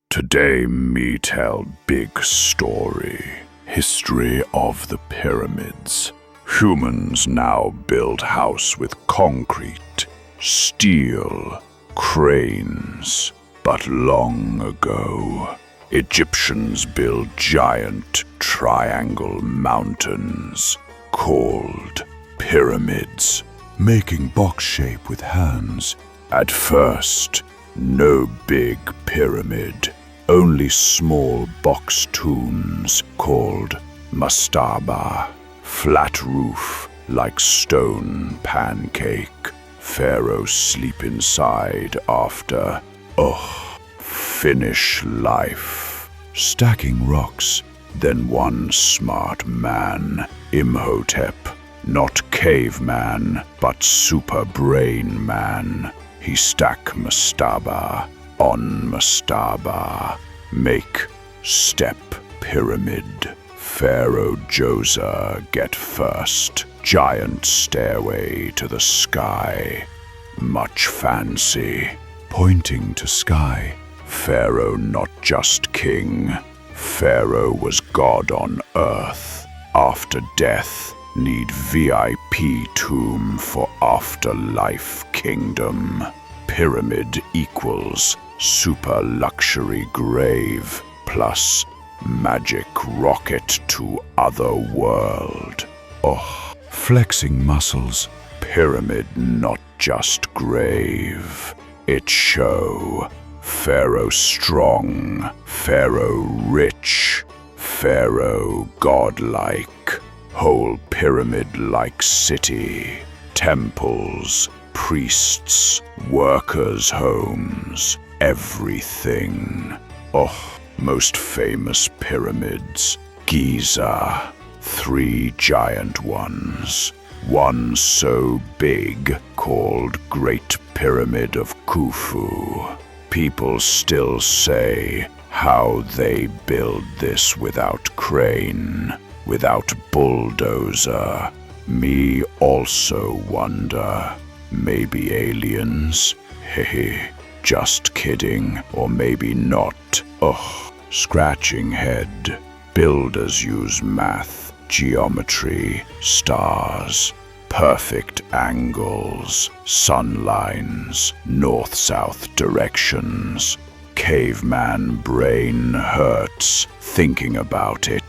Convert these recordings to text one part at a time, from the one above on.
Today me tell big story. History of the pyramids. Humans now build house with concrete, steel, cranes. But long ago, Egyptians built giant triangle mountains called pyramids, making box shape with hands. At first, no big pyramid, only small box tombs called mastaba, flat roof like stone pancake. Pharaohs sleep inside after, finish life. Stacking rocks, then one smart man, Imhotep, not caveman, but super brain man. He stack mastaba on mastaba, make step pyramid. Pharaoh Djoser get first, giant stairway to the sky. Much fancy, pointing to sky. Pharaoh not just king, Pharaoh was God on earth. After death, need VIP tomb for afterlife kingdom. Pyramid equals super luxury grave plus magic rocket to other world. Flexing muscles. Pyramid not just grave. It show Pharaoh strong, Pharaoh rich, Pharaoh godlike. Whole pyramid-like city, temples, priests, workers' homes, everything. Most famous pyramids, Giza, 3 giant ones. One so big called Great Pyramid of Khufu. People still say how they build this without crane, without bulldozer. Me also wonder. Maybe aliens? Hehe. Just kidding. Or maybe not. Scratching head. Builders use math, geometry, stars, perfect angles, sun lines, north-south directions. Caveman brain hurts thinking about it.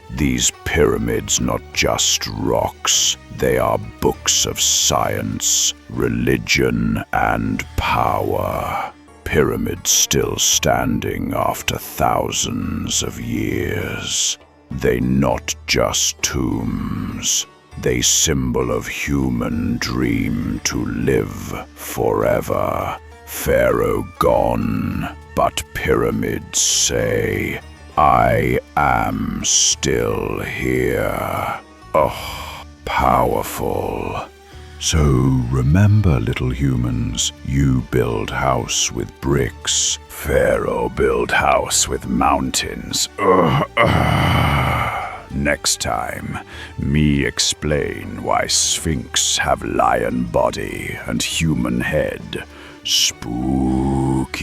These pyramids not just rocks, they are books of science, religion, and power. Pyramids still standing after thousands of years. They not just tombs, they symbol of human dream to live forever. Pharaoh gone, but pyramids say, I am still here. Powerful. So remember, little humans, you build house with bricks. Pharaoh build house with mountains. Next time, me explain why Sphinx have lion body and human head. Spooky.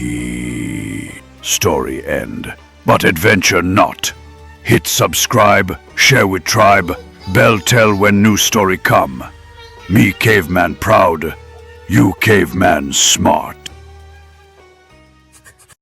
Story end. But adventure not. Hit subscribe, share with tribe, bell tell when new story come. Me caveman proud, you caveman smart.